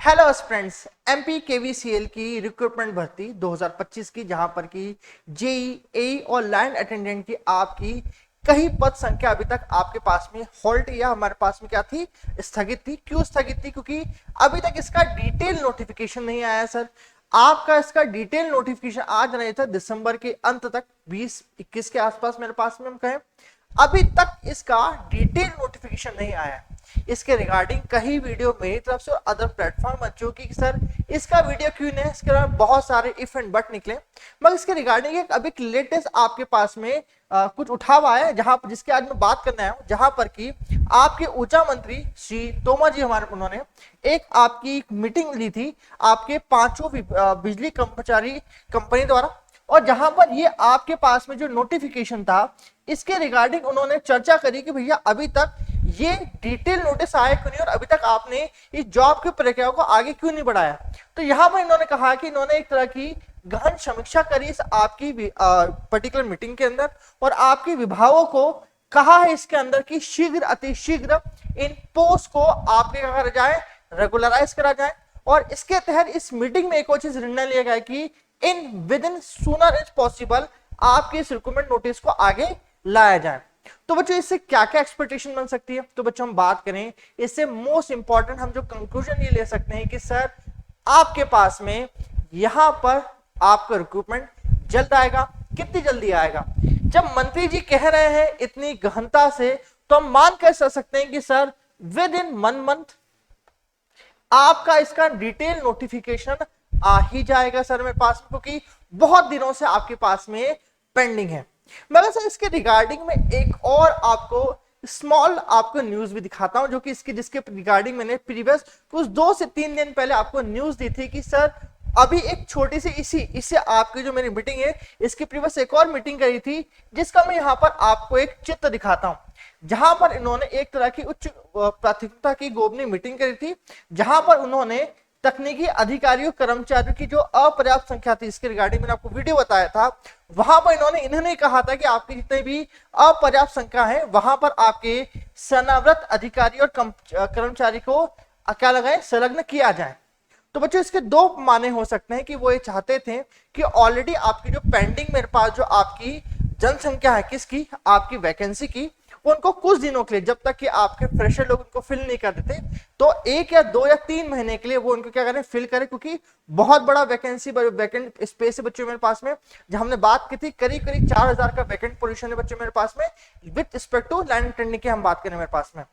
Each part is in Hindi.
हेलो फ्रेंड्स, एमपी केवीसीएल की रिक्रूटमेंट भर्ती 2025 की, जहां पर की जेईई और लैंड अटेंडेंट की आपकी कई पद संख्या अभी तक आपके पास में होल्ड या हमारे पास में क्या थी, स्थगित थी। क्यों स्थगित थी? क्योंकि अभी तक इसका डिटेल नोटिफिकेशन नहीं आया सर। आपका इसका डिटेल नोटिफिकेशन आ जाना था दिसंबर के अंत तक, 20-21 के आसपास मेरे पास में हम कहें। अभी तक इसका डिटेल नोटिफिकेशन नहीं आया। इसके रिगार्डिंग कई वीडियो मेरी तरफ से और अदर प्लेटफॉर्म बच्चों की सर इसका वीडियो क्यों नहीं है, इसके अलावा बहुत सारे इफ एंड बट निकले, मगर इसके रिगार्डिंग एक अभी लेटेस्ट आपके पास में कुछ उठा हुआ है, जहां पर जिसके आज मैं बात करना है, जहां पर कि आपके ऊर्जा मंत्री श्री तोमर जी हमारे उन्होंने एक आपकी मीटिंग ली थी आपके पांचों बिजली कर्मचारी कंपनी द्वारा, और जहां पर ये आपके पास में जो नोटिफिकेशन था इसके रिगार्डिंग उन्होंने चर्चा करी कि भैया अभी तक ये डिटेल नोटिस आया क्यों नहीं और अभी तक आपने इस जॉब की प्रक्रिया को आगे क्यों नहीं बढ़ाया। तो यहां पर इन्होंने कहा कि इन्होंने एक तरह की गहन समीक्षा करी इस आपकी पर्टिकुलर मीटिंग के अंदर, और आपके विभागों को कहा है इसके अंदर कि शीघ्र अतिशीघ्र इन पोस्ट को आपके क्या करा जाए, रेगुलराइज करा जाए। और इसके तहत इस मीटिंग में एक और चीज निर्णय लिया गया कि in with in sooner is possible आपके इस रिक्रूटमेंट नोटिस को आगे लाया जाए। तो बच्चों इससे क्या क्या एक्सपेक्टेशन बन सकती है? तो बच्चों हम बात करें इससे मोस्ट इंपॉर्टेंट हम जो कंक्लूजन ये ले सकते हैं कि सर आपके पास में यहां पर आपका रिक्रूटमेंट जल्द आएगा। कितनी जल्दी आएगा? जब मंत्री जी कह रहे हैं इतनी गहनता से, तो हम मान कर सकते हैं कि सर विद इन 1 मंथ आपका इसका डिटेल नोटिफिकेशन आ ही जाएगा सर मेरे पास, क्योंकि बहुत दिनों से आपके पास में पेंडिंग है। मगर सर इसके रिगार्डिंग में एक और आपको स्मॉल आपको न्यूज भी दिखाता हूं, जो कि जिसके रिगार्डिंग मैंने प्रीवियस कुछ 2 से 3 दिन पहले आपको न्यूज दी थी कि सर अभी एक छोटी सी इससे आपकी जो मेरी मीटिंग है इसकी प्रीवियस एक और मीटिंग करी थी, जिसका मैं यहाँ पर आपको एक चित्र दिखाता हूं, जहां पर इन्होंने एक तरह की उच्च प्राथमिकता की गोपनीय मीटिंग करी थी, जहां पर उन्होंने तकनीकी अधिकारियों कर्मचारियों की जो अपर्याप्त संख्या थी, इसके रिगार्डिंग मैंने आपको वीडियो बताया था, वहां पर इन्होंने कहा था कि आपकी जितने भी अपर्याप्त संख्या है वहां पर आपके सेवानिवृत्त अधिकारी और कर्मचारी को क्या लगाए, संलग्न किया जाए। तो बच्चों इसके 2 माने हो सकते हैं कि वो ये चाहते थे कि ऑलरेडी आपकी जो पेंडिंग मेरे पास जो आपकी जनसंख्या है किसकी, आपकी वैकेंसी की, उनको कुछ दिनों के लिए, जब तक कि आपके फ्रेशर लोग उनको फिल नहीं कर देते, तो 1 या 2 या 3 महीने के लिए वो उनको क्या करें, फिल करें, क्योंकि बहुत बड़ा वैकेंट स्पेस है बच्चों मेरे पास में। जब हमने बात की थी करीब 4000 का वैकेंट पोजीशन है बच्चों मेरे पास में, with respect to land attendant की हम बात करें मेरे पास में।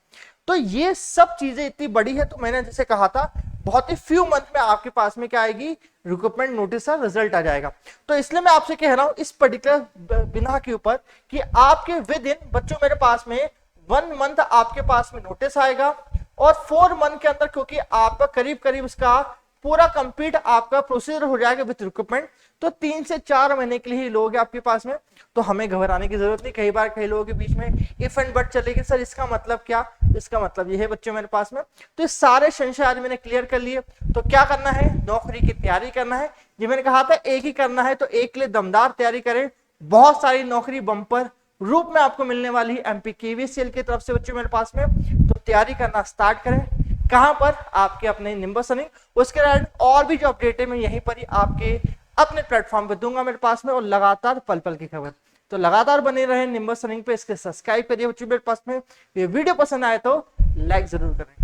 तो ये सब चीजें इतनी बड़ी है, तो मैंने जैसे कहा था बहुत ही फ्यू मंथ में आपके पास में क्या आएगी, रिक्रूटमेंट नोटिस का रिजल्ट आ जाएगा। तो इसलिए मैं आपसे कह रहा हूं इस पर्टिकुलर बिना के ऊपर कि आपके विद इन बच्चों मेरे पास में 1 मंथ आपके पास में नोटिस आएगा, और 4 मंथ के अंदर क्योंकि आपका करीब इसका पूरा कंप्लीट आपका प्रोसीजर हो जाएगा विद रिक्रूटमेंट, तो 3 से 4 महीने के लिए ही लोग हैं आपके पास में। तो हमें घबराने की जरूरत नहीं। कई बार कई लोगों के बीच में इफ एंड बट चलेगी, सर इसका मतलब क्या, इसका मतलब ये है बच्चों मेरे पास में। तो ये सारे संशय आज मैंने क्लियर कर लिए। तो क्या करना है, नौकरी की तैयारी करना है। जो मैंने कहा था एक ही करना है, तो एक के लिए दमदार तैयारी करें। बहुत सारी नौकरी बम्पर रूप में आपको मिलने वाली है एमपी केवीसीएल की तरफ से बच्चों मेरे पास में। तो तैयारी करना स्टार्ट करें। कहां पर? आपके अपने निम्बस रनिंग। उसके बाद और भी जो अपडेट है मैं यहीं पर ही आपके अपने प्लेटफॉर्म पे दूंगा मेरे पास में, और लगातार पल पल की खबर। तो लगातार बने रहे निम्बस रनिंग पे, इसके सब्सक्राइब करिए बच्चों मेरे पास में। ये वीडियो पसंद आए तो लाइक जरूर करें।